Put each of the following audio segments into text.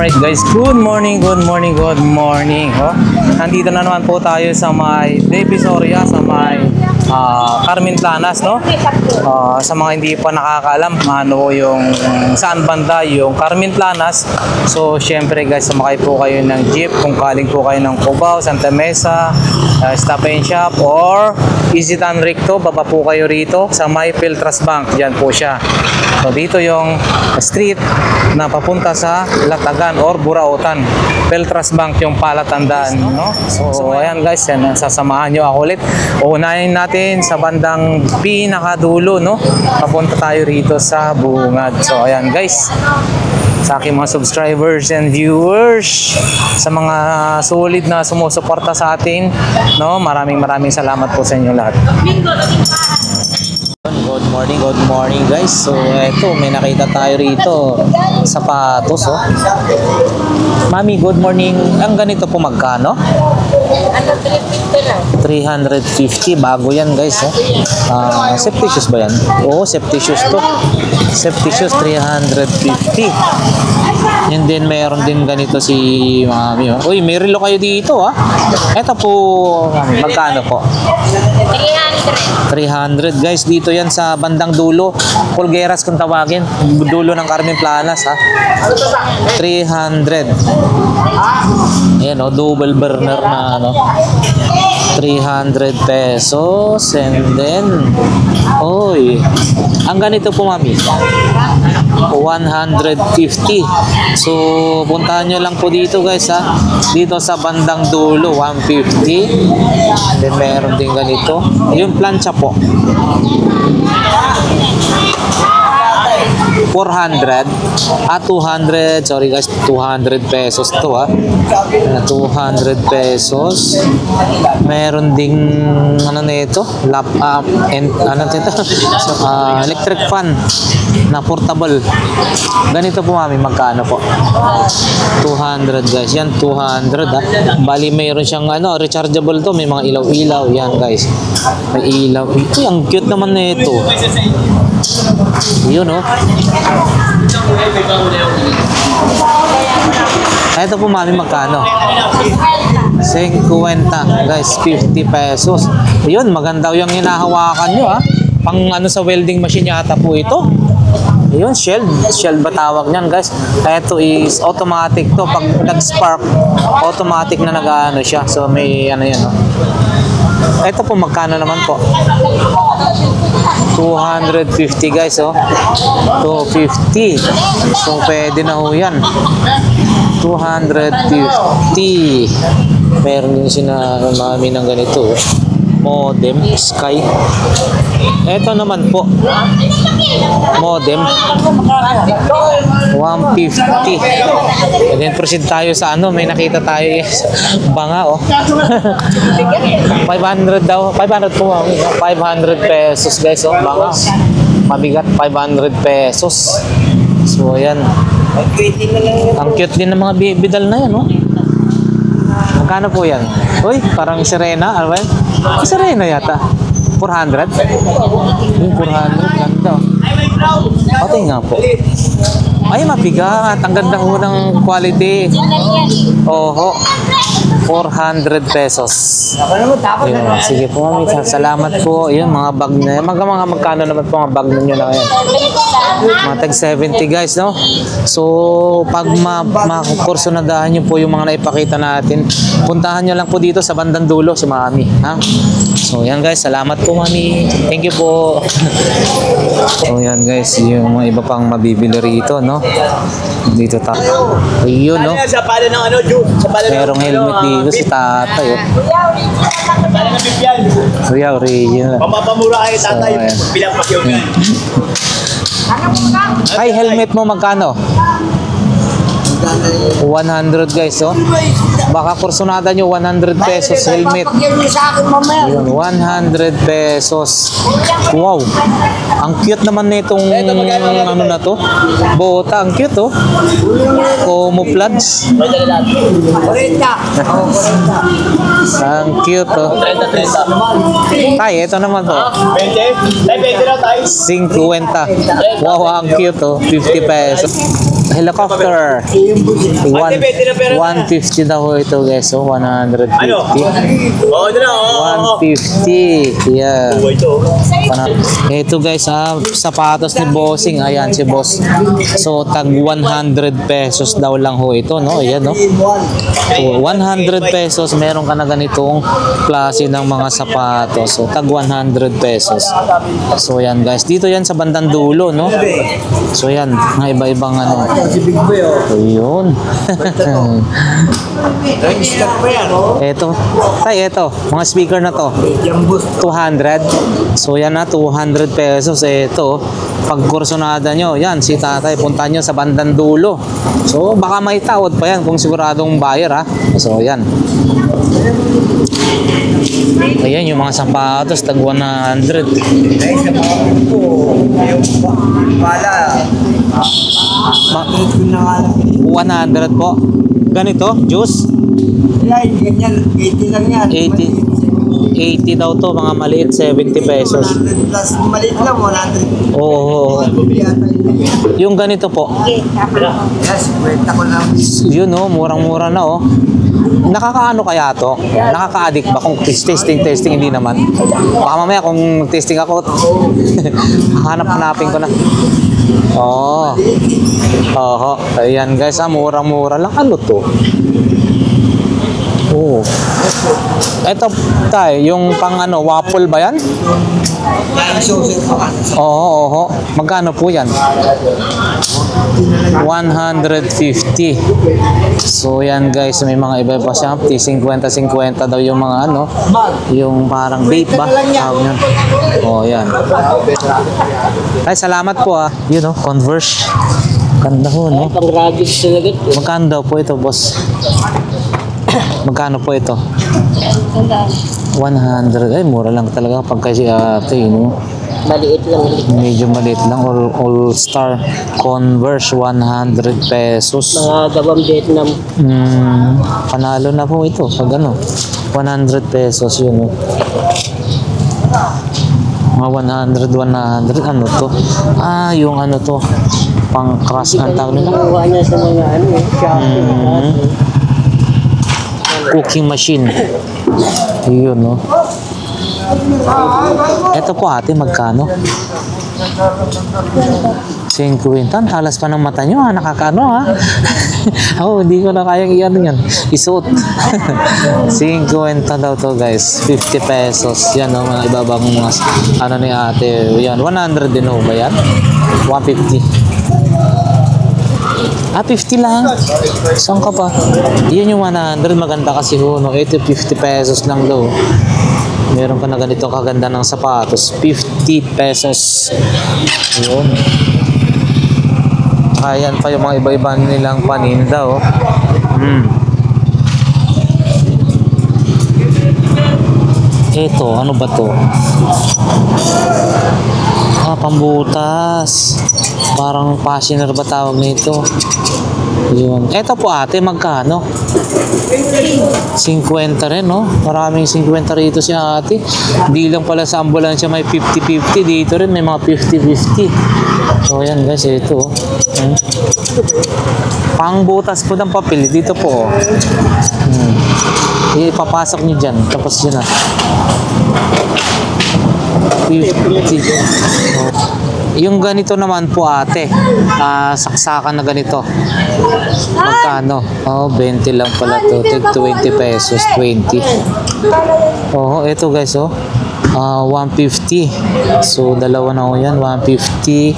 Alright guys, good morning. Oh, nandito na naman po tayo sa may Divisoria, sa may Carmen Planas, no? Sa mga hindi pa nakakaalam ano yung saan banda yung Carmen Planas. So syempre guys, sumakay po kayo ng jeep kung kaling po kayo ng Cubao, Santa Mesa, Stop and Shop or Isitan Recto, baba po kayo rito sa may Peltras Bank. Diyan po siya. So dito yung street na papunta sa Latagan or Burautan. Peltras Bank yung palatandaan, no? So ayan guys, yan, sasamahan nyo ako ulit. Unahin natin sa bandang pinakadulo, no? Papunta tayo rito sa Bungad. So ayan guys, sa aking mga subscribers and viewers, sa mga solid na sumusuporta sa atin, no? Maraming salamat po sa inyo lahat. Good morning guys. So eto, may nakita tayo rito, sapatos, oh. Mami, good morning. Ang ganito po magkano? 350, bago yan guys, oh. Safety shoes ba yan? Oo, safety shoes to. Safety shoes 350. Yun din, mayroon din ganito si Mami, oh. Uy, may relo kayo dito, ah. Ito po, magkano po? 300 guys, dito yan sa bandang dulo, Pulgueras kung tawagin, dulo ng Carmen Planas, ha. 300. Ayan, oh, double burner na ano, 300 pesos. And then, oy, ang ganito po Mami, 150. So puntahan nyo lang po dito guys, ha, dito sa bandang dulo, 150. Then meron din ganito, yung plancha po, 400 200, sorry guys, 200 pesos to, ha. 200 pesos. Meron ding ano nito, lap and ano nito, electric fan na portable. Ganito po Mami, magkano po? 200 guys, yan 200, ha. Bali mayroon siyang ano, rechargeable to, may mga ilaw-ilaw yan guys. May ilaw. Ito, ang cute naman nito. Yun, oh. Ito po Mami, magkano? 50 guys, 50 pesos. Yun, maganda yung hinahawakan nyo, ha. Pang ano, sa welding machine yata po ito. Yun, shield ba tawag niyan guys. Ito is automatic to. Pag nag-spark, automatic na nag-ano siya. So may ano yan, oh. Ito po magkano naman po? 250 guys, oh. 250. So pwede na ho yan. 250. Meron din sina Mami ng ganito, oh. Modem Sky. Ito naman po, modem 150. And then proceed tayo sa ano, may nakita tayo banga, oh. 500 daw, 500 po Mami, 500 pesos guys, oh, banga. Mabigat, 500 pesos. So ayan, ang cute din ng mga bidal na yan, oh. Magkano po yan? Uy, parang Serena, ano ba yan? Serena yata. 400? Yung 400, ganda. Okay nga po. Ay, mabigat. Ang ganda ho ng quality. Oho. 400 pesos. Yun, sige po Mami, salamat po. Yun, mga bag na yan. Magkano naman po mga bag ninyo na ngayon? Mga tag 70 guys, no? So pag makursunadahan nyo po yung mga naipakita natin, puntahan nyo lang po dito sa bandang dulo si Mami, ha? So yan guys, salamat po Mami. Thank you po. So yan guys, yung mga iba pang mabibili rito, no? Dito tayo. Ayun, no? Merong helmet dito si tatay, oh. So yan, original. Pamapamura kayo tatay, bilang pakyong. Ay, helmet mo magkano? 100 guys, oh. Baka kursunada nyo 100 pesos helmet. Ayun, 100 pesos. Wow. Ang cute naman nitong ano na to. Bota, ang cute, oh. Camouflage. Ang cute, oh. Tay, ito naman to. 50 na tayo. 50. Wow, ang cute, oh. 50 pesos. Helicopter. Ate, pwede na pera na. 150 daw ho ito guys. So, 150. Ano? Oo, ito na. Oo. 150. Yeah. Oo, ito. Ito guys, sapatos ni Bossing. Ayan si Boss. So, tag 100 pesos daw lang ho ito, no? Ayan, no? So, 100 pesos, meron ka na ganitong klase ng mga sapatos. So, tag 100 pesos. So, yan guys. Dito yan sa bandang dulo, no? So, yan. Mga iba-ibang ano. Si Big Boy, oh. Ayun. Nag-start pa yan, oh. Ito. Tay, ito. Mga speaker na to. Yung boost. 200. So yan na, 200 pesos. Ito, pag kursonada nyo, yan, si tatay, punta nyo sa bandang dulo. So baka may tawad pa yan kung siguradong buyer ha. So yan. Ayan yung mga sapatos, tag 100. Ay, sa mga ito, yung pala. Ito na nga lang. 100 po. Ganito, juice? Ay, ganyan. 80 lang yan. 80 daw to, mga maliit, 70 pesos. 100 plus maliit lang, 100. Oo. Yung ganito po. Yes, kwenta ko lang. Yun oh, murang-mura na oh. Nakakaano kaya to? Nakaka-addict ba? Kung testing, hindi naman. Baka mamaya kung testing ako, hanapin ko na. Oo. Oho. Ayan guys, murang-mura lang. Ano to? Oo. Ito, tay, yung pang ano, waffle ba yan? Oo. Magkano po yan? 150. So yan guys, may mga iba-iba siya. 50-50 daw yung mga ano, yung parang vape ba? Tawag yun. Oh, yan. Ay, salamat po ah. Yun oh, Converse. Ganda ho, no? Magkano daw po ito, boss? Magkano po ito? 100. Ay, mura lang talaga pagka si ate, no? Maliit lang. Medyo maliit lang. All-Star Converse, 100 pesos. Mga gawang Vietnam. Panalo na po ito. Pag ano, 100 pesos yun. Mga 100. Ano to? Yung ano to. Pang crush ang tawag nila. Nakuha niya sa mga ano, shopping. Cooking machine. Yun, no? Ito po ate, magkano? 50. Halas pa ng mata nyo, nakakano ha? Hindi ko na kayang iyan yan. Isuot. 50 daw to guys. 50 pesos. Yan o, mga ibabang mga ano ni ate. Yan, 100 din ho ba yan? 150. 50 lang. Saan ka pa? Yun yung 100. Maganda kasi ho, no? Ito 50 pesos lang daw. Meron ka na ganito kaganda ng sapatos. 50 pesos. Yun. Ayan pa yung mga iba-iba nilang paninda, oh. Ito, ano ba to? Pambutas. Parang passioner ba tawag nito? Yun. Ito po ate, magkano? 50 rin, no? Maraming 50 rito si ate. Di lang pala sa ambulansya may 50-50. Dito rin may mga 50-50. So, yan guys, ito. Pangbutas po ng papel. Dito po. Ipapasok nyo dyan. Tapos yun na. 50. Yung ganito naman po ate, saksakan na ganito. Magkano? 20 lang pala to. 20 pesos, 20. Ito guys, 150. So, dalawa na ho yan, 150.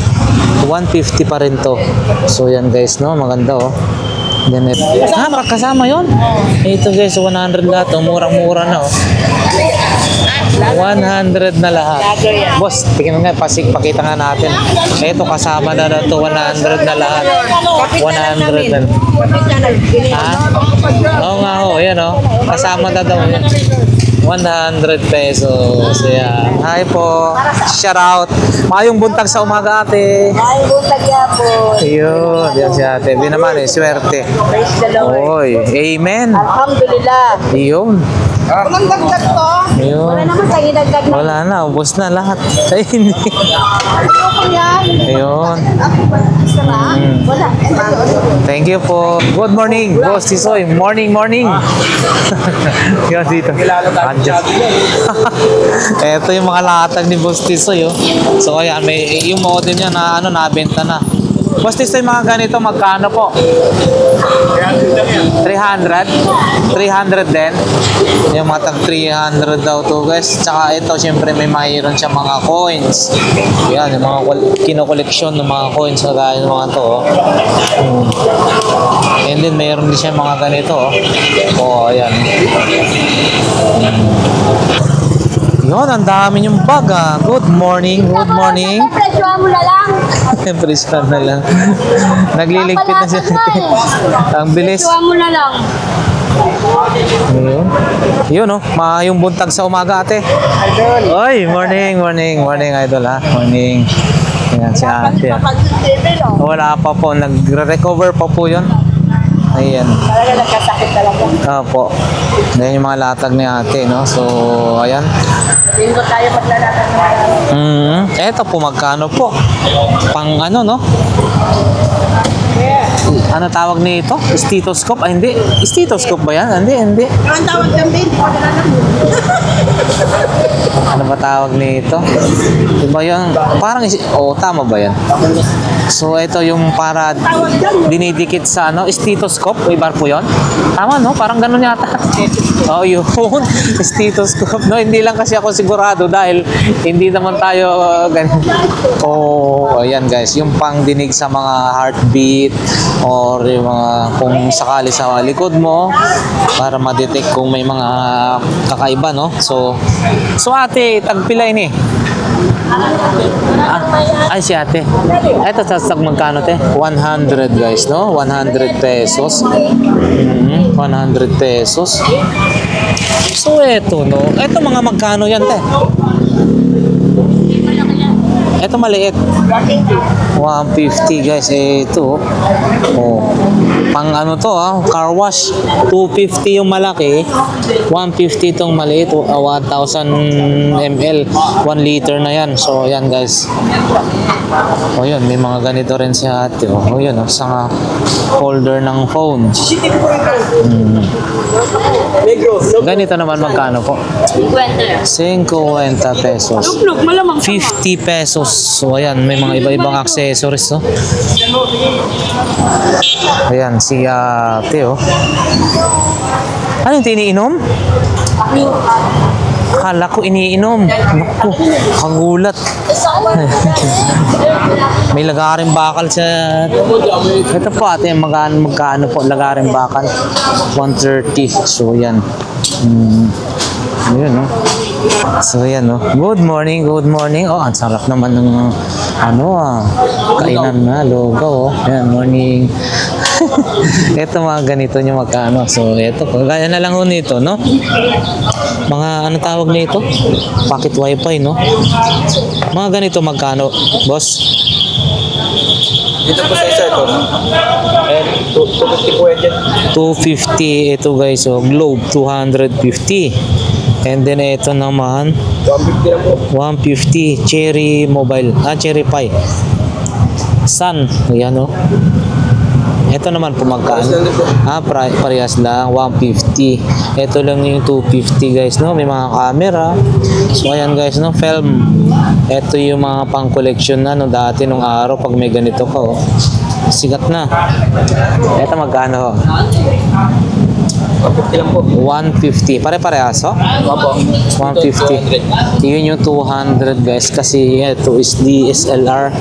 150 pa rin to. So, yan guys, no? Maganda, Then, kasama yun? Ito guys, 100 lahat, murang-mura na, 100 na lahat. Boss, tingnan nga, pakita nga natin. Ito, kasama na to, 100 na lahat. 100 na. Oo nga yan kasama na daw yan. 100 pesos. Ayan. Hi po. Shout out. Mayong buntag sa umaga ate. Mayong buntag ya po. Ayun. Yan si ate. Di naman swerte. Praise the Lord. Oy. Amen. Alhamdulillah. Ayun. Walang dagdag to. Ayun. Wala naman tayo dagdag na. Wala na, ubos na lahat. Ay, hindi. Ayoko yan. Ayun. Gusto na? Wala. Thank you po. Good morning, Boss Tisoy. Morning, morning. Yan dito. Andiyan. Ito yung mga latag ni Boss Tisoy. Oh. So, ayan, may, yung model niya na ano, nabenta na. Boss Tisoy, mga ganito, magkano po? 300? 300 din? Yung mga tag 300 daw to guys. Tsaka ito, syempre may mayroon siya mga coins. Yan, yung mga kinokoleksyon ng mga coins kagaya ng mga to. Oh. And then mayroon din siya mga ganito. Oh, ayan. Yun, ang dami yung bag ah. Good morning, good morning. Presyo mo na lang. Presyo na lang. Nagliligpit na siya. Ang bilis. Presyo mo na lang. Yun. Yun oh, yung buntag sa umaga ate. Oy, morning, morning, morning idol ha. Morning. Ayan si ate. Wala pa po, nagre-recover pa po yun. Ayan. Talaga nagkasakit talaga. Opo. Ayan yung mga latag ni ate, no? So, ayan. Hindi ko tayo maglalakad na. Eto po, magkano po? Pang ano, no? Ano tawag nito? Stethoscope? Ay, hindi. Stethoscope ba yan? Hindi, hindi. Ang tawag kami, hindi ko na lang. Ano ba tawag nito? Diba yung, parang, tama ba yan? So, ito yung para dinidikit sa ano, stethoscope. Iba po yun? Tama, no? Parang ganun yata. Oh, yun. Stethoscope. No, hindi lang kasi ako sigurado dahil hindi naman tayo ganun. Oh, ayan guys. Yung pang dinig sa mga heartbeat or yung mga kung sakali sa likod mo para ma-detect kung may mga kakaiba, no? So ate, tagpilay ni. Ay, si ate. Ito, sasag magkano te? 100 guys, no? 100 pesos. 100 pesos. So, eto, no? Eto, mga magkano yan, te? Ito maliit. 150 guys. Ito. Oh. Pang ano to car wash. 250 yung malaki. 150 itong maliit. 1,000 ml. 1 liter na yan. So yan guys. O yun. May mga ganito rin si ate. O yun. Sa holder ng phone. Ganito naman magkano po? 50 pesos. 50 pesos. So ayan, may mga iba-ibang accessories, no? Ayan, si ate, oh. Ano yung iniinom? Akala ko iniinom. Naku, kagulat. May lagaring bakal sa... Ito po ate, magkano po lagaring bakal? 130. So yan. Ayun, no? So yan, no? Good morning, good morning. Oh, ang sarap naman ng kainan na, lugaw, oh. Yan, morning. Ito mga ganito nyo magkano. So ito, kagaya na lang ho nito, no? Mga ano tawag nito? Pocket wifi, no? Mga ganito magkano, boss? Dito po sa isa ito. 250 po yan dyan. 250 ito guys, so Globe 250. And then ito naman 150 lang po. 150 Cherry Mobile, Cherry Pie. Sun, ayan oh. Ito naman po magkano? Parehas lang, 150. Ito lang yung 250 guys, no? May mga camera. So ayan guys, no? Film. Ito yung mga pang collection na no dati nung araw pag may ganito ka, oh. Sigat na. Ito magkano? 150 lang po. 150. Pare-parehas, oh? Opo. 150. Yun yung 200 guys kasi ito is DSLR.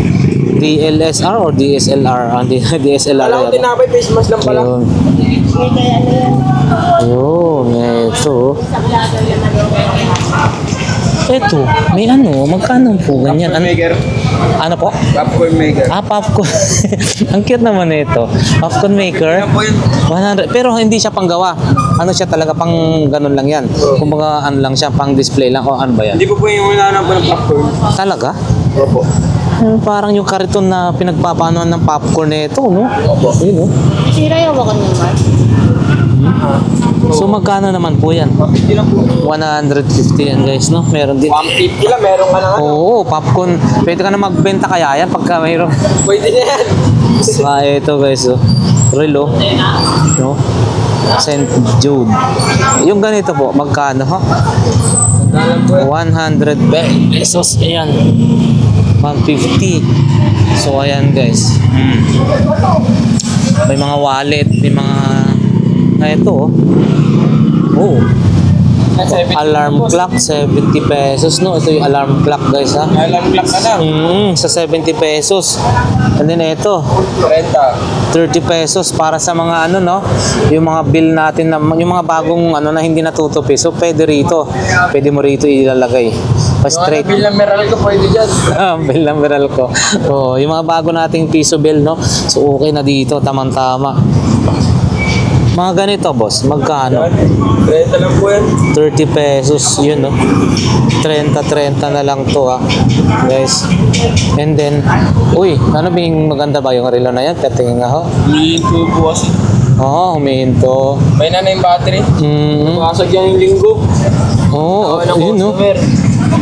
DLSR or DSLR? DSLR. Alam ko tinapay, face mask lang pala. Yun. Yun, ito. Ito, may magkano po ganyan? Ano po? Popcorn maker. Popcorn. Ang cute naman ito. Popcorn maker. Yan po yun. 100. Pero hindi siya panggawa. Ano siya talaga, pang ganun lang yan. Kumbaga ano lang siya, pang display lang. O ano ba yan? Hindi po yung hinahanap po ng popcorn. Talaga? Opo. Parang yung kariton na pinagpapanuan ng popcorn na ito, no? Opo. Yun, no? Sira yung wakon naman. So magkano naman po yan? 150 lang po. 150 yan guys, no? Meron din. 150 lang, meron ka na nga. Oo, popcorn. Pwede ka na magbenta kaya yan pagka mayroon. Pwede na yan. Ito guys, oh. Relo. No? St. Jude. Yung ganito po, magkano ha? Dalang po yan. 100 pesos. Ayan. 150. So ayan guys. May mga wallet, may mga ito oh. Oh. Alarm clock 70 pesos no. Ito yung alarm clock guys ha. Alarm clock ka na. Sa 70 pesos. And then ito 30. 30 pesos para sa mga ano no, yung mga bill natin na yung mga bagong ano na hindi natutupi. So pwede rito. Pwede mo rito ilalagay. Pa straight. Yung bill ng Meral ko pwede dyan. Bill ng Meral ko. Oh, yung mga bago nating piso bill no. So okay na dito, tamang-tama. Mga ganito, boss, magkano? 30 lang po yan. 30 pesos, yun no. 30 na lang to ah. Guys. And then, uy, ano bing maganda ba yung relo na yan? Katingin nga ho. Humihinto po kasi. Oo, humihinto. May na yung battery. Pumasag yan yung linggo. Oo, yun no.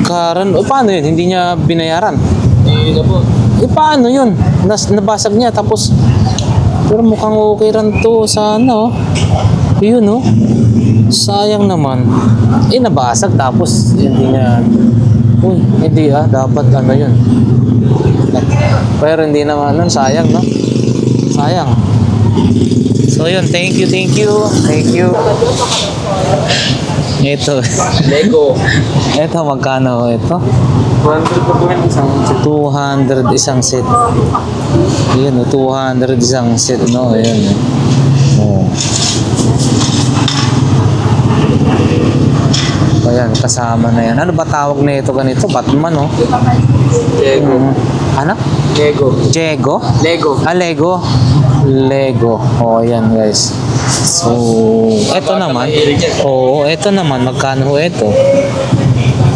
Karan, paano yun? Hindi niya binayaran? Yun na po. Paano yun? Nabasag niya, tapos pero mukhang okay rin to sana oh. Yun oh. Sayang naman. Nabasag tapos hindi niya. Uy, hindi dapat ano yun. Pero hindi naman nun, sayang no. Sayang. So yun, thank you. Ito. Lego. Ito magkano ito? 100 po po yan. 200 isang set. Ayan, 200 isang set, no? Ayan. Oh. Ayan, kasama na yan. Ano ba tawag na ito ganito? Batman, no? Lego. Ano? Lego. Jego? Lego. Lego. Lego. Oh, ayan, guys. So, ito naman. Oo, ito naman. Magkano ho ito?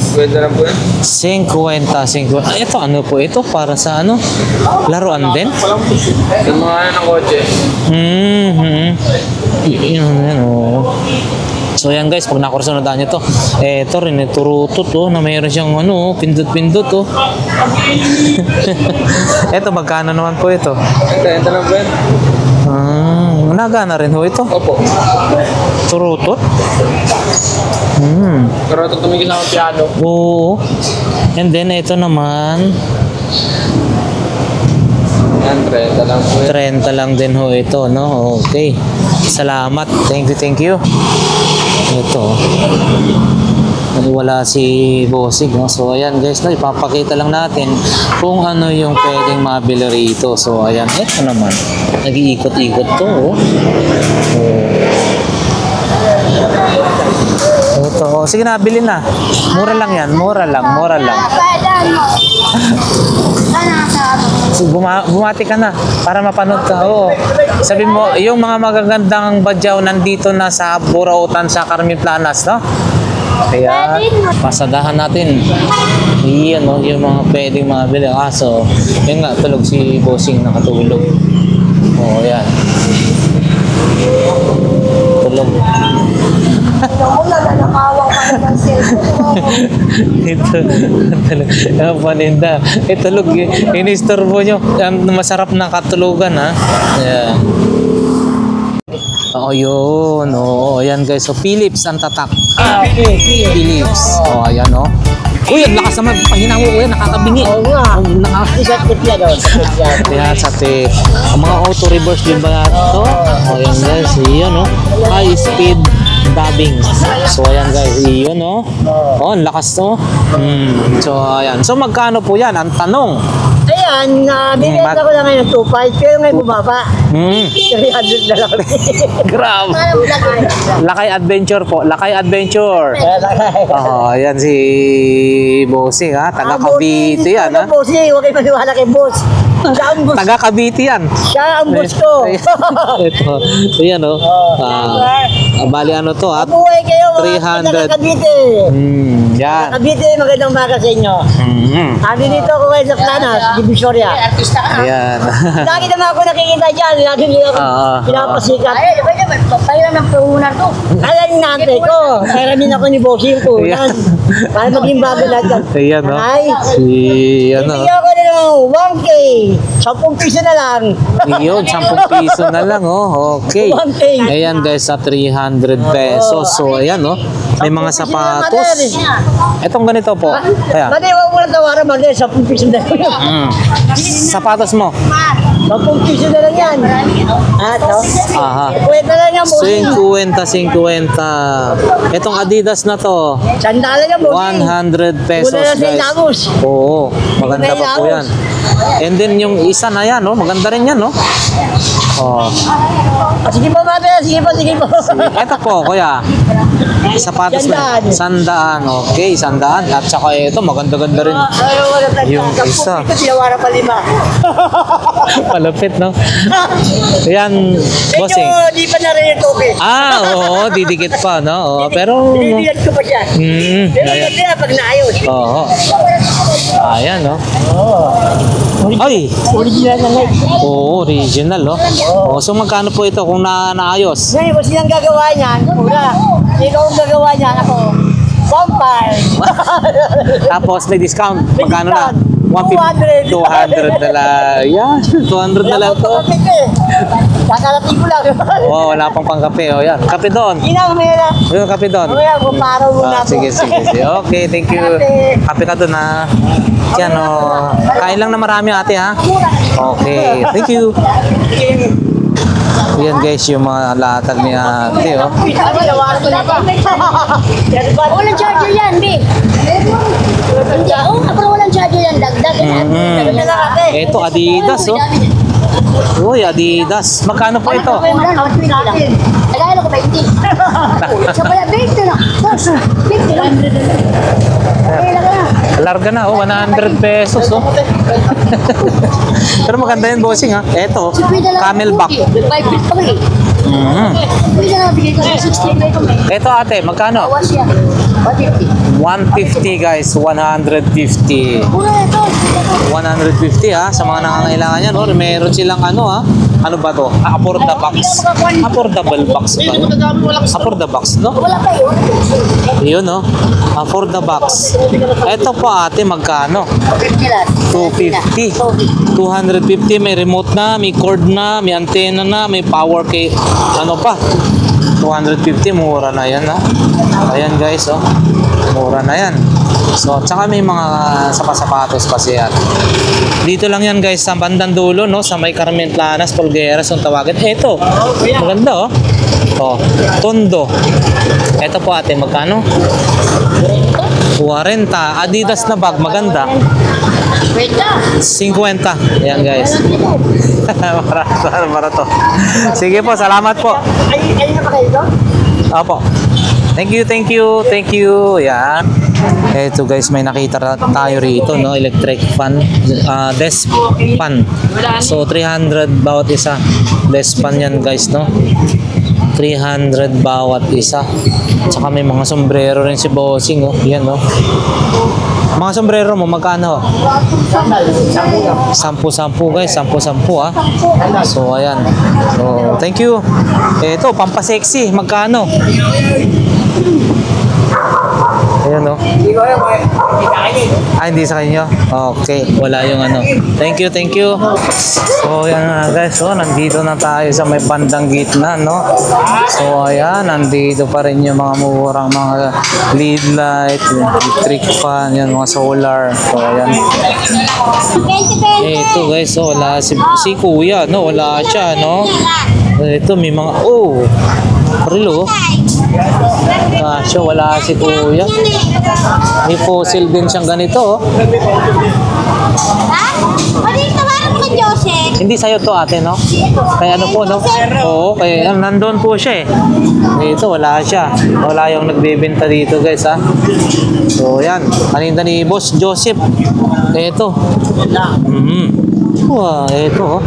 Pwede lang po yan. 50. Ito ano po ito? Para sa ano? Laruan din? Yung mga ano ng kotse. Yun, oh. So yan guys, pag nakursunodan nyo to, ito rin, turutot oh, na mayroon siyang ano, pindot-pindot oh. Ito, magkano naman po ito? Ito lang po yan. Nagana rin ho ito. Opo. Turutot? Pero ito tumigil sa piano. Oo. And then, ito naman, Yan, 30 lang po yan. 30 lang din ho ito, no? Okay. Salamat. Thank you. Ito. Wala si Bossig, no? So, ayan guys, no? Ipapakita lang natin kung ano yung pwedeng mabili rito. So, ayan. Ito naman. Nag-iikot-ikot to, oh. Ito. Oh, sige na, bilhin na. Mura lang yan. Mura lang. So, bumati ka na para mapanood ka. Oo. Sabi mo, yung mga magagandang badyaw nandito na sa Burautan sa Carmen Planas, no? Kaya, pasadahan natin. Iyan, no? Yung mga pwedeng mabili. So, yun nga, tulog si Bossing nakatulog. Oo, yan. Tulog. Ito, tulog. Ang paninda. Tulog. Inistorbo nyo. Masarap na katulugan, ha? Yeah. Oo, yun. Oo, ayan guys. So, Philips ang tatak. Philips. Oo, ayan, oh. Uy, ang lakas naman. Pahina mo, uy. Nakakabingi. Oo nga. Isat tip yan doon. Kaya sa tip. Ang mga auto reverse din ba ito? O yan guys, yun o. High speed dubbing. So ayan guys, yun o. Oh, ang lakas to. So ayan. So magkano po yan? Ang tanong. Ayan, binenta ko lang ngayon 2.5 pero ngayon bumaba. 300 na lang. Grabe. Lakay Adventure po. Lakay Adventure. Oh, ayan si Bossing ha. Taga Cavite yan ha. Boss, huwag kayo maniwala kay boss. Siya ang boss. Taga Cavite yan. Siya ang boss ko. Ito. Ayan o. Bali ano to ha? Mabuhay kayo mga 300. Cavite. Yan. Cavite, magandang umaga sa inyo. Andi dito ako ngayon sa Planas, Divisoria. Ayan. Lagi naman ako nakikita dyan. Lagi nila ako pinapasikat. Ay, di ba naman? Papailan ng puhunan to. Kaya ni nante ko. Kaya rin ako ni Bossing ko. Yan. Para maging bago lahat yan. Ayan o. Ay, Si ano. bibigyan ko nila ng 1K. 10 piso na lang. Yun, 10 piso na lang oh. Okay. 1K. Ayan guys, sa 300 pesos. So ayan oh. May mga sapatos. Etong ganito po. Ayan. Mati, huwag mo lang tawaran, Mati. 10 piso na lang. Sapatos mo. 10 piso na lang yan. Ito. Aha. Kwenta lang yan, Bossing. 50. Etong Adidas na to. Sandalan yan, Bossing. 100 pesos Una na sa guys. ilamos. Oo, maganda pa po yan. And then yung isa na yan, no? Maganda rin yan, no? Oh. Sige po, Mati. Sige po, sige po. Ito po, kuya. Sapatos na. 100. Okay, 100. At saka ito, maganda-ganda rin. Yung isa. Ito, tinawaran pa 5. Palapit, no? Yan, bossing. Medyo di pa na rin yung tope. Oo, didikit pa, no? Oo, pero... Binibigyan ko pa siya. Pero Ayan. yan pag naayos. Oo. Ayan, no? Ay! Original na lang. Oo, original, no? Oo, so magkano po ito kung naayos? Ngayon, kung silang gagawa niyan, mura. Ikaw ang gagawa niyan, ako. 1.5. Tapos may discount. Magkano na? 200. 200 na lang. Yan, 200 na lang to. Kakarating ko lang. Oh, wala pang pangkape. Oh, yan. Kape doon. Inang mera. Yung kape doon. Mamaya, pumaraw muna ako. Sige. Okay, thank you. Kape ka doon, ha. Yan, oh. Kain lang na marami, ate, ha. Okay, thank you. Yan, guys, yung mga latag ni ate, oh. Walang charger yan, B. Hindi, pero walang charger yan. Dagdag. Ito, Adidas, oh. Uy, Adidas. Magkano po ito? Tagayalo ko 20. Sa kaya 20 na. 20 lang. Larga na, oh. 100 pesos, oh. Pero maganda yun, bossing, ha. Ito, camelback. 5 feet pa rin. Pwede na bigay ko sa 60 bigay ko. Ito, ate, magkano? Awas yan. 150. 150, guys. 150. Mura na ito. 150 ha, sa mga nangangailangan yan. Or meron silang ano ha, ano ba to? Affordable box. Affordable box ba? Affordable box, no? Wala pa yun. Yun no, affordable box. Ito po ate, magkano? 50 lang. 250. 250, may remote na, may cord na, may antenna na, may power kay ano pa. 250, mura na yan ha. Ayan guys, oh. Mura na yan. So, tsaka may mga sapatos pa siya. Dito lang yan guys, sa bandang dulo, no? Sa may Carmen Planas, Polgueras, yung tawagin. Eto, maganda oh. Oh, Tondo. Eto po ate, magkano? 40. Adidas na bag, maganda. Wait na. 50. Ayan guys. Barato. Sige po, salamat po. Ay na ba kayo doon? Opo. Thank you. Yan. Eto guys, may nakita tayo rito, no? Electric fan. Desk fan. So, 300 bawat isa. Desk fan yan guys, no? 300 bawat isa. Tsaka may mga sombrero rin si Bossing, oh. Yan, no? Mga sombrero mo, magkano? 10 guys, 10 ah. So, ayan. So, thank you. Ito, pampasexy, magkano? Ayan no. Hindi sa kanya. Okay, wala yung ano. Thank you. So, yan na guys. So, nandito na tayo sa may bandang gitna, no? So, ayan, nandito pa rin yung mga murang mga LED light, electric fan, yan, mga solar. So, ayan. Ito guys, so, wala si kuya, no? Wala siya, no? Ito, may mga, oh, relo. So, wala si kuya. May fossil din siyang ganito, oh. Ha? Pwede tawaran mo kay Joseph? Hindi sa'yo to ate, no? Kaya ano po, no? Oo, kaya nandun po siya eh. Dito, wala siya. Wala yung nagbebenta dito guys, ha? So, yan. Kanina ni Boss Joseph. Ito. Wow, ito oh.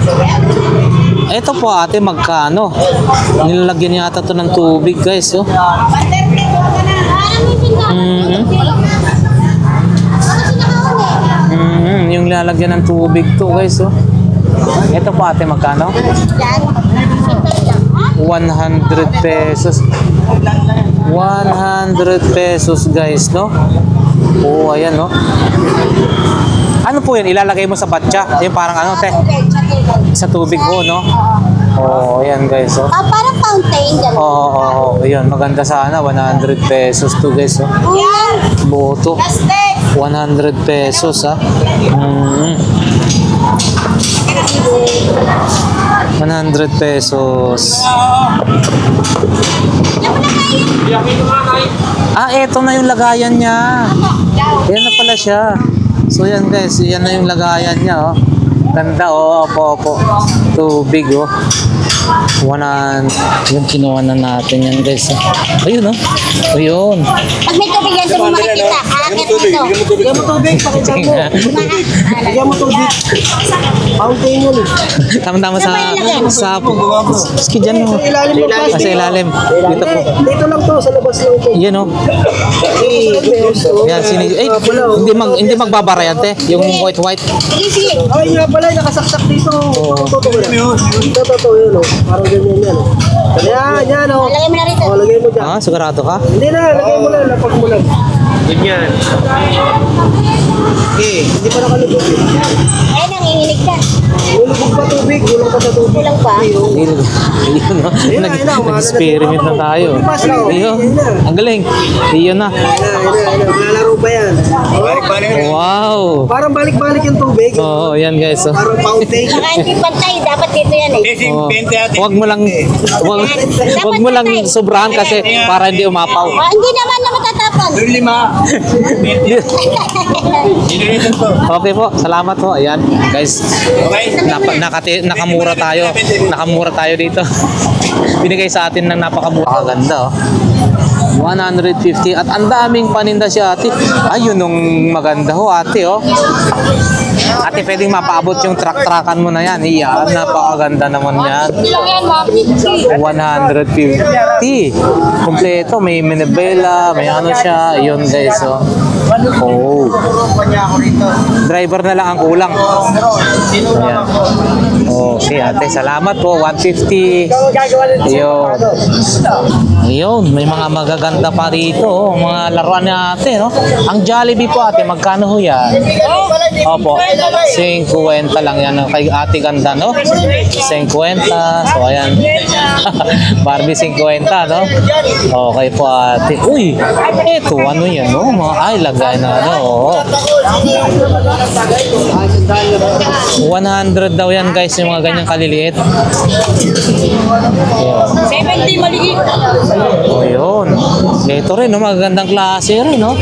Ito po ate, magkano? Nilalagyan yata to ng tubig guys, oh. Yung lalagyan ng tubig to guys, oh. Ito po ate, magkano? 100 pesos. 100 pesos guys, no? Oh, ayan, no? Ano po yun? Ilalagay mo sa batya? Yung parang ano, te? Sa tubig po, no? Oh, ayan guys, oh. Parang fountain. Oo, ayan. Maganda sana. 100 pesos to guys, oh. Boto. 100 pesos, ah. 100 pesos. Ah, eto na yung lagayan niya. Yan na pala siya. So yan guys, yan na yung lagayan niya, oh. Ganda, oh. Opo. Tubig, oh. Yung kinuha na natin yan guys, oh. Ayun, oh. Ayun. Pag may tubig yan, doon mo makikita. Aakit nito. Bigyan mo tubig, pakita mo. Bigyan mo tubig. Fountain yun. Tama-tama sa ski dyan, oh. Sa ilalim mo Ah, sa ilalim. Dito po. Dito lang to, sa labas lang to. Yan, oh. Yan, hindi magbabara yan, te. Yung white. Sige. Ay, nga pala, nakasaksak dito. Totoo yun. Totoo yun, oh. Parang ganyan yan, oh. Yan, oh. Lagay mo na rito. Oh, lagay mo dyan. Ah, sigurado ka? Hindi na, lagay mo lang, lapag mo lang. Ganyan. Hindi pa nakalubog eh. Ay, nanginginig ka. Lulubog pa tubig, kulang pa sa tubig. Kulang pa? Ayun, no? Nag-experiment na tayo. Ayun, ang galing. Ayun na. Maglalaro pa yan. Wow. Parang balik-balik yung tubig. Oo, yan guys. Oh. Parang fountain. Saka hindi pantay, dapat dito yan eh. Oh. Wag mo lang sobrahan kasi para hindi umapaw. Hindi naman na matatapon. Okay po, salamat po. Ayan, guys. Nakamura tayo. Nakamura tayo dito. Binigay sa atin ng napakamura. Ganda, oh. 150 at ang daming paninda si ate. Ayun nung maganda ho ate, oh. Ate, pwedeng mapaabot yung truck-truckan mo na yan. Iyan, napakaganda naman yan. 150. Kompleto, may minibela, may ano siya. Ayun guys, oh. Oh. Driver na lang ang kulang. Ayan. Okay, ate, salamat po. 150. Ayun. Ayun, may mga magaganda pa rito, oh. Mga laruan ni ate, no? Ang Jollibee po ate, magkano ho yan? Opo, 50 lang yan. Kay ate ganda, no? 50. So, ayan. Barbie 50, no? Okay po ate. Uy, eto, ano yan, no? Mga ay, lagay na, no? Oo. 100 daw yan, guys, yung mga ganyang kaliliit. Ayan. 70 maliit. O yun. Ito rin, no? Magagandang klase rin, no?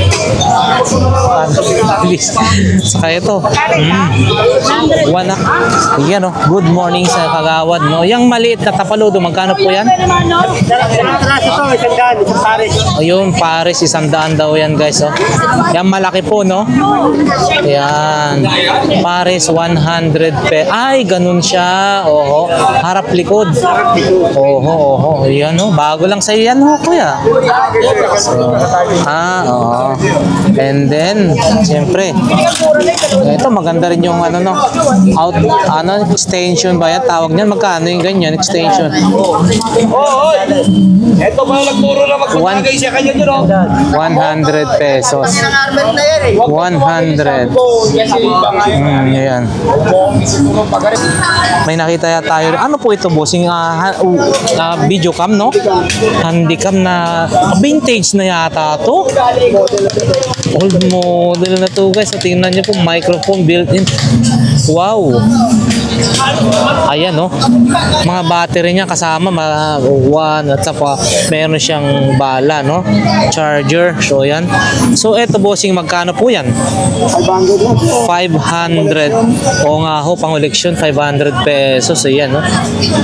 Saka ito. Yan, no? Good morning sa Kagawad, no? Yung maliit na tapaludo, magkano po yan? O yun, Paris, 100 daw yan, guys, oh. Yan malaki po, no? Yan. Paris, 100 pe. Ay, ganun siya. Oho. Harap likod. Oho. Yan, no? Bago lang sa'yo yan, ho, kuya. So, oo. And then, siyempre, ito maganda rin yung ano, no? Extension ba yan? Tawag niyan, magkano yung ganyan? Extension. Ito ba nagturo na magpapagay siya kanya doon? 100 pesos. 100. Ayan. May nakita ya tayo. Ano po ito, bossing? Video cam, no? Handycam na vintage na yata to. Old model na to, guys. So, tingnan niyo po, microphone built-in. Wow. Ayan, no? Mga battery niya kasama, one at saka meron siyang bala, no? Charger. So, yan. So, eto, bossing, magkano po yan? 500. O nga ho, pang eleksyon, 500 pesos. Ayan, no?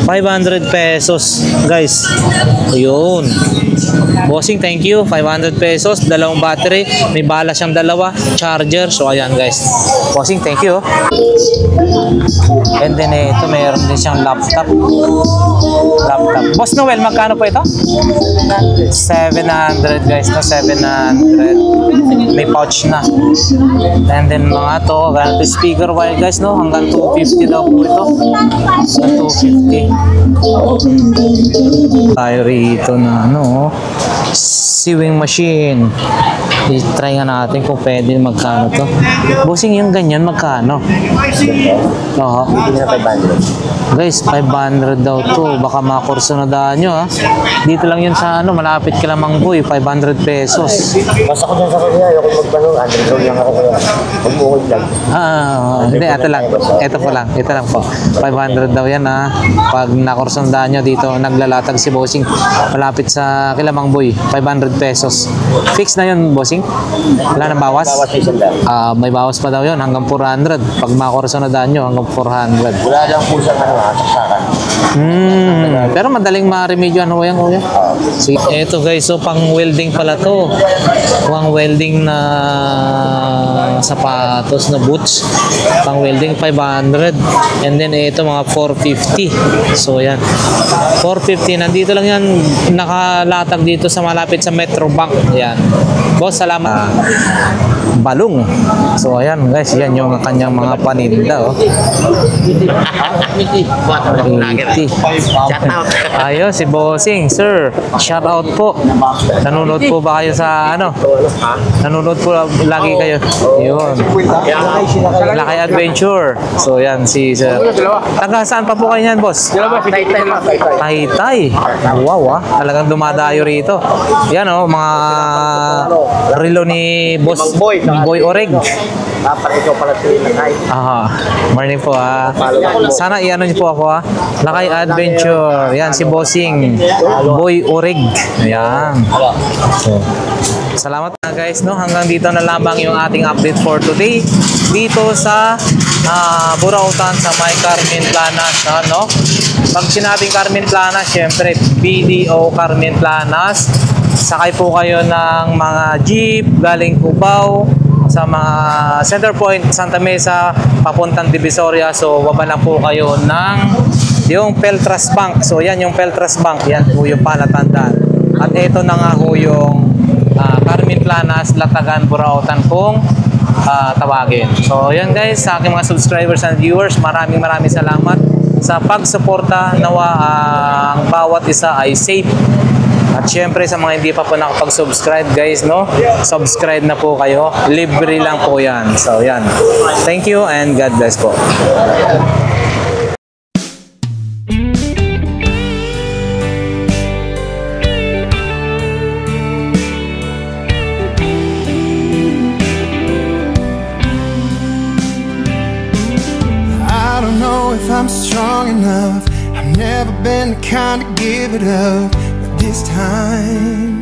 500 pesos, guys. Ayun. Bossing, thank you. 500 pesos, dalawang battery, may bala siyang dalawa, charger. So, ayan, guys. Bossing, thank you. And then ito, mayroon din siyang laptop. Boss Noel, magkano po ito? 700 guys, no? 700. May pouch na. And then mga to, ganito speaker wire guys, no? Hanggang 250 daw po ito. Hanggang 250. Tayo rito na ano, sewing machine. I-try nga natin kung pwede magkano to. Bossing, yung ganyan magkano? Oo. Guys, 500 daw to. Baka makurso na daan nyo, ha. Dito lang yun sa ano, malapit kila Mangboy, 500 pesos. Basta ko dyan sa kanya, ayoko magtanong, underground lang ako kaya. Magbuhod lang. Hindi, ito lang. Ito po lang. Ito lang po. 500 daw yan, ha. Pag nakurso na daan nyo, dito naglalatag si Bossing. Malapit sa kila Mangboy, 500 pesos. Fix na yun, Bossing? Wala nang bawas? Bawas sa isang daan. May bawas pa daw yun, hanggang 400. Pag makurso na daan nyo, hanggang 400. Wala lang po siyang ano, saksakan. Pero madaling ma-remedyo ano yan, kuya? Sige. Ito guys, so pang welding pala to. Pang welding na sapatos na boots. Pang welding 500. And then ito mga 450. So yan. 450. Nandito lang yan, nakalatag dito sa malapit sa Metro Bank. Yan. Boss, salamat. Balong. So ayan guys, yan yung kanyang mga paninda. Oh. Ayos, si Bossing, sir. Shout out po. Nanonood po ba kayo sa ano? Nanonood po lagi kayo. Yun. Lakay Adventure. So yan si sir. Taga saan pa po kayo yan, boss? Taytay. Wow, talagang dumadayo rito. Yan oh, mga relo ni Boss Boy Oreg. Ikaw pala Lakay. Morning po ha. Sana i-ano niyo po ako ha. Lakay Adventure. Yan si Bossing Boy Oreg. Ayan. So, salamat na guys, no. Hanggang dito na lamang yung ating update for today dito sa Burautan sa may Carmen Planas, no. Pag sinabing Carmen Planas, syempre BDO Carmen Planas. Sakay po kayo ng mga jeep galing Cubao sa mga Center Point, Santa Mesa, papuntang Divisoria. So, baba lang po kayo ng yung Peltras Bank. So, yan yung Peltras Bank. Yan po yung palatandaan. At ito na nga po yung Carmen Planas, Latagan, Burautan kung tawagin. So, yan guys, sa aking mga subscribers and viewers, maraming salamat sa pagsuporta. Nawa ang bawat isa ay safe. At syempre sa mga hindi pa po nakapag-subscribe guys, no? Subscribe na po kayo. Libre lang po yan. So yan. Thank you and God bless po. I don't know if I'm strong enough. I've never been the kind to give it up. This time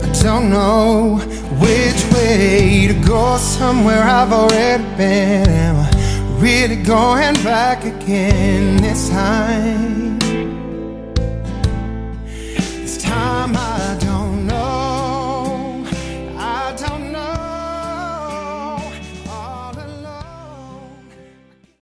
I don't know which way to go. Somewhere I've already been. Am I really going back again this time?